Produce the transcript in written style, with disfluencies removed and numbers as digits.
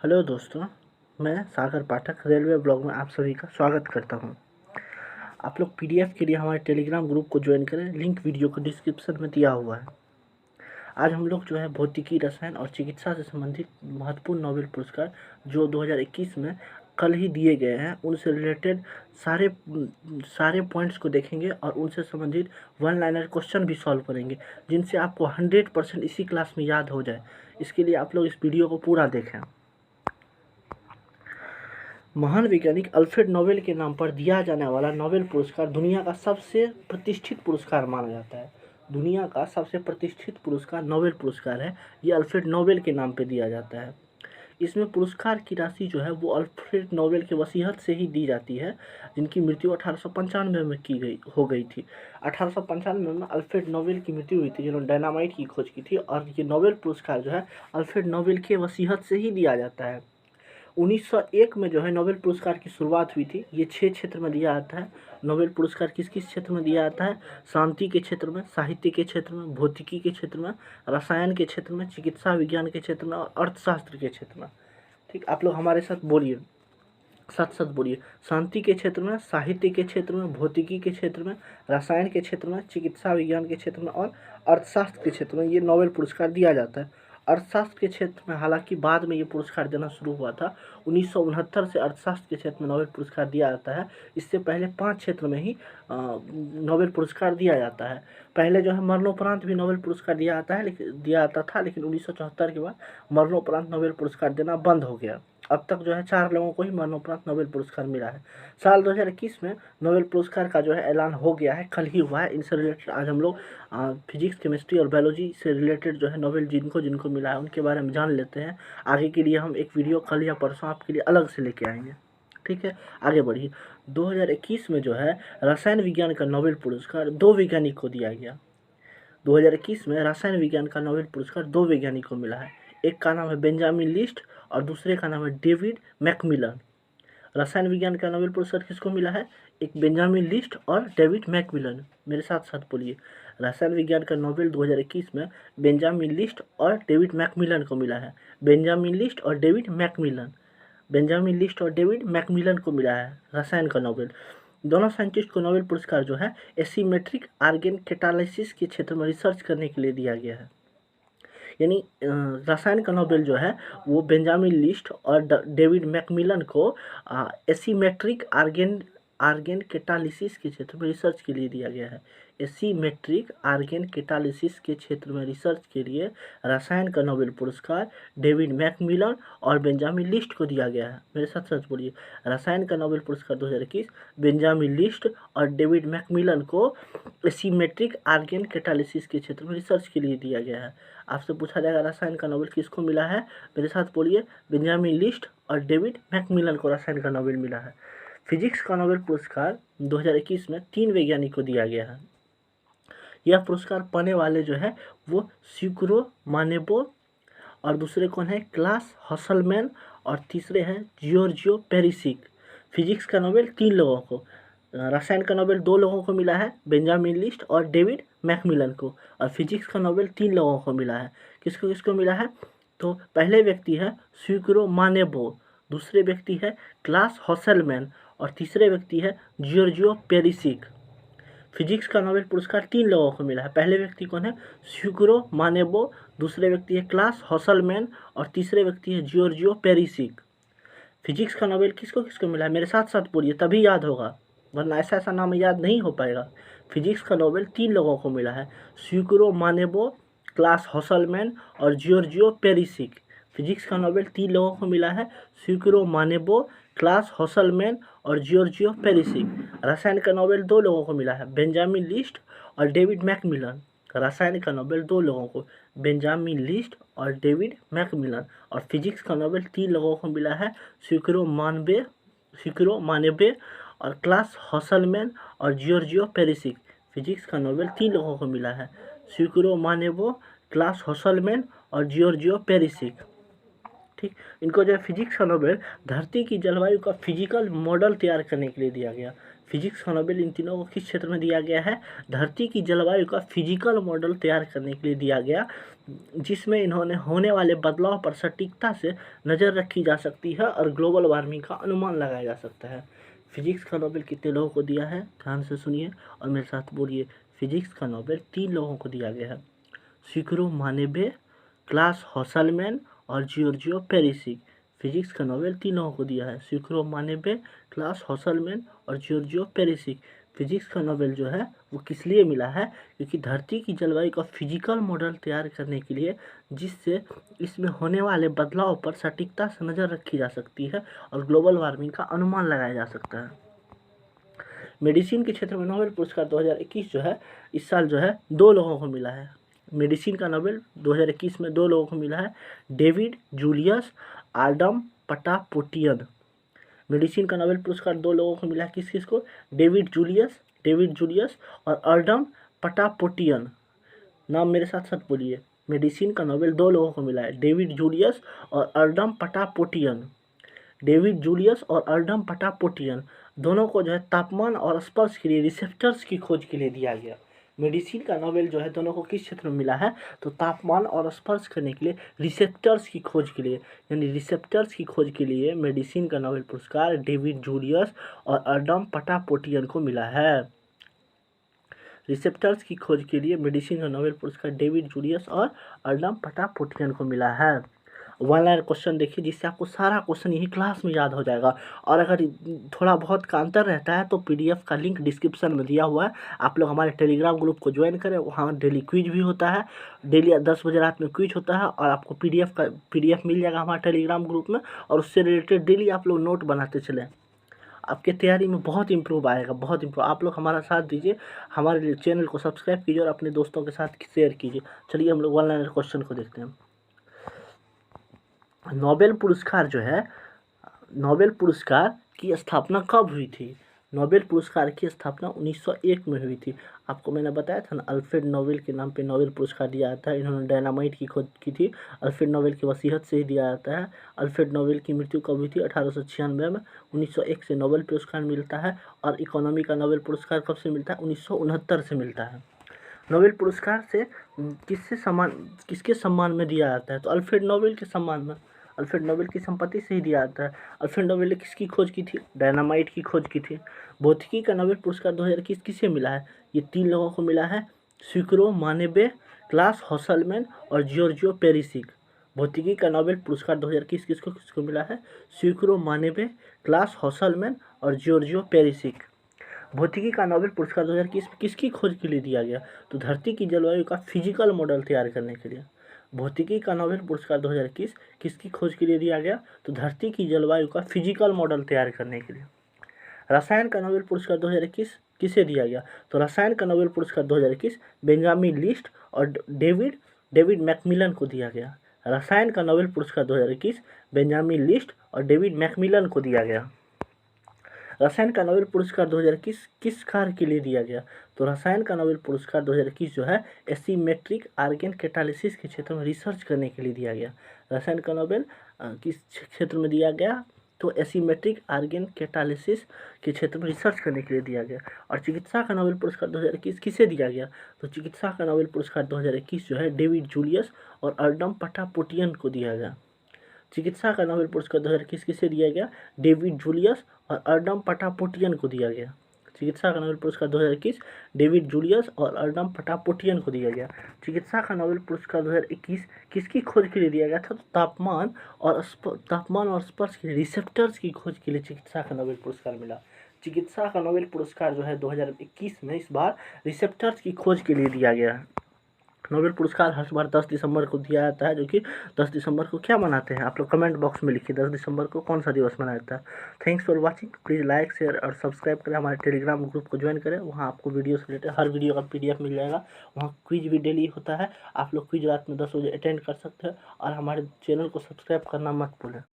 Hello दोस्तों, मैं सागर पाठक railway blog में आप सभी का स्वागत करता हूं। आप लोग पीडीएफ के लिए हमारे टेलीग्राम ग्रुप को ज्वाइन करें, लिंक वीडियो को डिस्क्रिप्शन में दिया हुआ है। आज हम लोग जो है भौतिकी, रसायन और चिकित्सा से संबंधित महत्वपूर्ण नोबेल पुरस्कार जो 2021 में कल ही दिए गए हैं उनसे रिलेटेड सारे सारे पॉइंट्स को देखेंगे और उनसे संबंधित वन लाइनर क्वेश्चन भी सॉल्व करेंगे, जिनसे आपको 100% इसी क्लास में याद हो जाए। इसके लिए आप लोग इस वीडियो को पूरा देखें। महान वैज्ञानिक अल्फ्रेड नोबेल के नाम पर दिया जाने वाला नोबेल पुरस्कार दुनिया का सबसे प्रतिष्ठित पुरस्कार माना जाता है। दुनिया का सबसे प्रतिष्ठित पुरस्कार नोबेल पुरस्कार है। ये अल्फ्रेड नोबेल के नाम पे दिया जाता है। इसमें पुरस्कार की राशि जो है वो अल्फ्रेड नोबेल के वसीयत से ही दी जाती है, जिनकी मृत्यु 1895 में हो गई थी। 1895 में अल्फ्रेड नोबेल की मृत्यु हुई थी, जिन्होंने डायनामाइट की खोज की थी। और ये नोबेल पुरस्कार जो है अल्फ्रेड नोबेल के वसीयत से ही दिया जाता है। 1901 में जो है नोबेल पुरस्कार की शुरुआत हुई थी। ये 6 क्षेत्र में दिया जाता है। नोबेल पुरस्कार किस किस क्षेत्र में दिया जाता है? शांति के क्षेत्र में, साहित्य के क्षेत्र में, भौतिकी के क्षेत्र में, रसायन के क्षेत्र में, चिकित्सा विज्ञान के क्षेत्र में और अर्थशास्त्र के क्षेत्र में। ठीक, आप लोग हमारे साथ बोलिए, सच सच बोलिए। शांति के क्षेत्र में, साहित्य के क्षेत्र में, भौतिकी के क्षेत्र में, रसायन के क्षेत्र में, चिकित्सा विज्ञान के क्षेत्र में और अर्थशास्त्र के क्षेत्र में ये नोबेल पुरस्कार दिया जाता है। अर्थशास्त्र के क्षेत्र में हालांकि बाद में ये पुरस्कार देना शुरू हुआ था। 1969 से अर्थशास्त्र के क्षेत्र में नोबेल पुरस्कार दिया जाता है। इससे पहले 5 क्षेत्र में ही नोबेल पुरस्कार दिया जाता है। पहले जो है मरणोपरांत भी नोबेल पुरस्कार दिया जाता था, लेकिन 1974 के बाद मरणोपरांत नोबेल पुरस्कार देना बंद हो गया। अब तक जो है 4 लोगों को ही मरणोपरांत नोबेल पुरस्कार मिला है। साल 2021 में नोबेल पुरस्कार का जो है ऐलान हो गया है, कल ही हुआ है। इनसे रिलेटेड आज हम लोग फिजिक्स, केमिस्ट्री और बायोलॉजी से रिलेटेड जो है नोबेल जिनको जिनको मिला है उनके बारे में जान लेते हैं। आगे के लिए हम एक वीडियो कल या परसों आपके लिए अलग से लेके आएंगे। ठीक है, आगे बढ़िए। 2021 में जो है रसायन विज्ञान का नोबेल पुरस्कार 2 वैज्ञानिक को दिया गया। 2021 में रसायन विज्ञान का नोबेल पुरस्कार 2 वैज्ञानिक को मिला है। एक का नाम है बेंजामिन लिस्ट और दूसरे का नाम है डेविड मैकमिलन। रसायन विज्ञान का नोबेल पुरस्कार किसको मिला है? एक बेंजामिन लिस्ट और डेविड मैकमिलन। मेरे साथ साथ बोलिए, रसायन विज्ञान का नोबेल 2021 में बेंजामिन लिस्ट और डेविड मैकमिलन को मिला है। बेंजामिन लिस्ट और डेविड मैकमिलन, बेंजामिन लिस्ट और डेविड मैकमिलन को मिला है रसायन का नोबेल। दोनों साइंटिस्ट को नोबेल पुरस्कार जो है एसिमेट्रिक आर्गन कैटालिसिस के क्षेत्र में रिसर्च करने के लिए दिया गया है। यानी रसायन का नोबेल जो है वो बेंजामिन लिस्ट और डेविड मैकमिलन को एसिमेट्रिक आर्गन कैटालिसिस के क्षेत्र में रिसर्च के लिए दिया गया है। एसिमेट्रिक आर्गन कैटालिसिस के क्षेत्र में रिसर्च के लिए रसायन का नोबेल पुरस्कार डेविड मैकमिलन और बेंजामिन लिस्ट को दिया गया है। मेरे साथ साथ बोलिए, रसायन का नोबेल पुरस्कार 2021 बेंजामिन लिस्ट और डेविड मैकमिलन को एसिमेट्रिक आर्गन कैटालिसिस के क्षेत्र में रिसर्च के लिए दिया गया है। आपसे पूछा जाएगा रसायन का नोबेल किसको मिला है? मेरे साथ बोलिए, बेंजामिन लिस्ट और डेविड मैकमिलन को रसायन का नोबेल मिला है। फिजिक्स का नोबेल पुरस्कार 2021 में 3 वैज्ञानिक को दिया गया है। यह पुरस्कार पाने वाले जो है वो सिकुरो मानेबो और दूसरे कौन है? क्लास हसलमैन और तीसरे हैं जियोर्जियो पेरिसिक। फिजिक्स का नोबेल 3 लोगों को, रसायन का नोबेल 2 लोगों को मिला है, बेंजामिन लिस्ट और डेविड मैकमिलन को। और फिजिक्स का नोबेल 3 लोगों को मिला है। किसको किसको मिला है? तो पहले व्यक्ति है सिकुरो मानेबो, दूसरे व्यक्ति है क्लास हसलमैन और तीसरे व्यक्ति है जियोर्जियो पेरिसिक। फिजिक्स का नोबेल पुरस्कार 3 लोगों को मिला है। पहले व्यक्ति कौन है? सिकुरो मानेबो, दूसरे व्यक्ति है क्लास हसलमैन और तीसरे व्यक्ति है जियोर्जियो पेरिसिक। फिजिक्स का नोबेल किसको किसको मिला है? मेरे साथ साथ बोलिए, तभी याद होगा, वरना ऐसा ऐसा नाम याद नहीं हो पाएगा। फिजिक्स का नोबेल 3 लोगों को मिला है, सिकुरो मानेबो, क्लास हसलमैन और जियोर्जियो पेरिसिक। फिजिक्स का नोबेल 3 लोगों को मिला है, सिकुरो मानेबो, क्लास हसलमैन और जियोर्जियो पेरिसिक। रसायन का नोबेल 2 लोगों को मिला है, बेंजामिन लिस्ट और डेविड मैकमिलन। रसायन का नोबेल 2 लोगों को, बेंजामिन लिस्ट और डेविड मैकमिलन। और फिजिक्स का नोबेल 3 लोगों को मिला है, सिकुरो मानेबे और क्लास हसलमैन और जियोर्जियो पेरिसिक। फिजिक्स का नोबेल 3 लोगों को मिला है, सिकुरो मानेबो, क्लास हसलमैन और जियोर्जियो पेरिसिक। ठीक, इनको जो है फिजिक्स का नोबेल धरती की जलवायु का फिजिकल मॉडल तैयार करने के लिए दिया गया। फिजिक्स का नोबेल इन तीनों को किस क्षेत्र में दिया गया है? धरती की जलवायु का फिजिकल मॉडल तैयार करने के लिए दिया गया, जिसमें इन्होंने होने वाले बदलाव पर सटीकता से नज़र रखी जा सकती है और ग्लोबल वार्मिंग का अनुमान लगाया जा सकता है। फिजिक्स का नोबेल कितने लोगों को दिया है? ध्यान से सुनिए और मेरे साथ बोलिए। फिजिक्स का नोबेल 3 लोगों को दिया गया है, शिखरो मानेबे, क्लास हॉसलमैन और जियोर्जियो पेरिसिक। फिजिक्स का नोबेल 3 लोगों को दिया है, शिखरो मानेबे, क्लास हॉसलमैन और जियोर्जियो पेरिसिक। फिजिक्स का नोबेल जो है वो किस लिए मिला है? क्योंकि धरती की जलवायु का फिजिकल मॉडल तैयार करने के लिए, जिससे इसमें होने वाले बदलाव पर सटीकता से नज़र रखी जा सकती है और ग्लोबल वार्मिंग का अनुमान लगाया जा सकता है। मेडिसिन के क्षेत्र में नोबेल पुरस्कार 2021 जो है, इस साल जो है 2 लोगों को मिला है। मेडिसिन का नोबेल 2021 में 2 लोगों को मिला है, डेविड जूलियस आडम पटापोटियन। मेडिसिन का नोबेल पुरस्कार 2 लोगों को मिला है, किस किस को? डेविड जूलियस और आडम पटापोटियन। नाम मेरे साथ साथ बोलिए। मेडिसिन का नोबेल 2 लोगों को मिला है, डेविड जूलियस और आडम पटापोटियन। डेविड जूलियस और आडम पटापोटियन दोनों को जो है तापमान और स्पर्श के लिए रिसेप्टर्स की खोज के लिए दिया गया। मेडिसिन का नोबेल जो है दोनों को किस क्षेत्र में मिला है? तो तापमान और स्पर्श करने के लिए रिसेप्टर्स की खोज के लिए, यानी रिसेप्टर्स की खोज के लिए मेडिसिन का नोबेल पुरस्कार डेविड जूलियस और आडम पटापोटियन को मिला है। रिसेप्टर्स की खोज के लिए मेडिसिन का नोबेल पुरस्कार डेविड जूलियस और आडम पटापोटियन को मिला है। वन लाइन क्वेश्चन देखिए, जिससे आपको सारा क्वेश्चन यही क्लास में याद हो जाएगा। और अगर थोड़ा बहुत का अंतर रहता है तो पीडीएफ का लिंक डिस्क्रिप्शन में दिया हुआ है, आप लोग हमारे टेलीग्राम ग्रुप को ज्वाइन करें। वहाँ डेली क्विज भी होता है, डेली 10 बजे रात में क्विज होता है और आपको पीडीएफ मिल जाएगा हमारे टेलीग्राम ग्रुप में। और उससे रिलेटेड डेली आप लोग नोट बनाते चलें, आपके तैयारी में बहुत इंप्रूव आएगा, बहुत इंप्रूव। आप लोग हमारा साथ दीजिए, हमारे चैनल को सब्सक्राइब कीजिए और अपने दोस्तों के साथ शेयर कीजिए। चलिए हम लोग वन लाइनर क्वेश्चन को देखते हैं। नोबेल पुरस्कार जो है, नोबेल पुरस्कार की स्थापना कब हुई थी? नोबेल पुरस्कार की स्थापना 1901 में हुई थी। आपको मैंने बताया था ना, अल्फ्रेड नोबेल के नाम पे नोबेल पुरस्कार दिया जाता है। इन्होंने डायनामाइट की खोज की थी, अल्फ्रेड नोबेल की वसीयत से ही दिया जाता है। अल्फ्रेड नोबेल की मृत्यु कब हुई थी? 1896 में। 1901 से नोबेल पुरस्कार मिलता है। और इकोनॉमी का नोबेल पुरस्कार कब से मिलता है? 1969 से मिलता है। नोबेल पुरस्कार से किसके सम्मान में दिया जाता है? तो अल्फ्रेड नोबेल के सम्मान में, अल्फ्रेड नोबेल की संपत्ति से ही दिया जाता है। अल्फ्रेड नोबेल ने किसकी खोज की थी? डायनामाइट की खोज की थी। भौतिकी का नोबेल पुरस्कार 2021 किसे मिला है? ये 3 लोगों को मिला है, शिखरो मानेबे, क्लास हॉसलमैन और जियोर्जियो पेरिसिक। भौतिकी का नोबेल पुरस्कार 2021 किसको मिला है? शिखरो मानेबे, क्लास हॉसलमैन और जियोर्जियो पेरिसिक। भौतिकी का नोबेल पुरस्कार 2021 किसकी खोज के लिए दिया गया? तो धरती की जलवायु का फिजिकल मॉडल तैयार करने के लिए। भौतिकी का नोबेल पुरस्कार 2021 किसकी खोज के लिए दिया गया? तो धरती की जलवायु का फिजिकल मॉडल तैयार करने के लिए। रसायन का नोबेल पुरस्कार 2021 किसे दिया गया? तो रसायन का नोबेल पुरस्कार 2021 बेंजामिन लिस्ट और डेविड मैकमिलन को दिया गया। रसायन का नोबेल पुरस्कार 2021 बेंजामिन लिस्ट और डेविड मैकमिलन को दिया गया। रसायन का नोबेल पुरस्कार 2021 किस कार्य के लिए दिया गया? तो रसायन का नोबेल पुरस्कार 2021 जो है एसीमेट्रिक आर्गन कैटालिसिस के क्षेत्र में रिसर्च करने के लिए दिया गया। रसायन का नोबेल किस क्षेत्र में दिया गया? तो एसीमेट्रिक आर्गन कैटालिसिस के क्षेत्र में रिसर्च करने के लिए दिया गया। और चिकित्सा का नोबेल पुरस्कार 2021 किसे दिया गया? तो चिकित्सा का नोबेल पुरस्कार 2021 जो है डेविड जूलियस और आडम पटापोटियन को दिया गया। चिकित्सा का नोबेल पुरस्कार 2021 किसे दिया गया? डेविड जूलियस और आडम पटापोटियन को दिया गया। चिकित्सा का नोबेल पुरस्कार 2021 डेविड जूलियस और आडम पटापोटियन को दिया गया। चिकित्सा का नोबेल पुरस्कार 2021 किसकी खोज के लिए दिया गया था? तो तापमान और स्पर्श के रिसेप्टर्स की खोज के लिए चिकित्सा का नोबेल पुरस्कार मिला। चिकित्सा का नोबेल पुरस्कार जो है 2021 में इस बार रिसेप्टर्स की खोज के लिए दिया गया है। नोबेल पुरस्कार हर बार 10 दिसंबर को दिया जाता है, जो कि 10 दिसंबर को क्या मनाते हैं? आप लोग कमेंट बॉक्स में लिखिए 10 दिसंबर को कौन सा दिवस मनाया जाता है। Thanks for watching. Please like, share और सब्सक्राइब करें। हमारे टेलीग्राम ग्रुप को ज्वाइन करें, वहाँ आपको वीडियो से रिलेटेड हर वीडियो का पीडीएफ मिल जाएगा। वहाँ क्विज भी डेली होता है, आप लोग क्विज रात में 10 बजे अटेंड कर सकते हैं। और हमारे चैनल को सब्सक्राइब करना मत भूलें।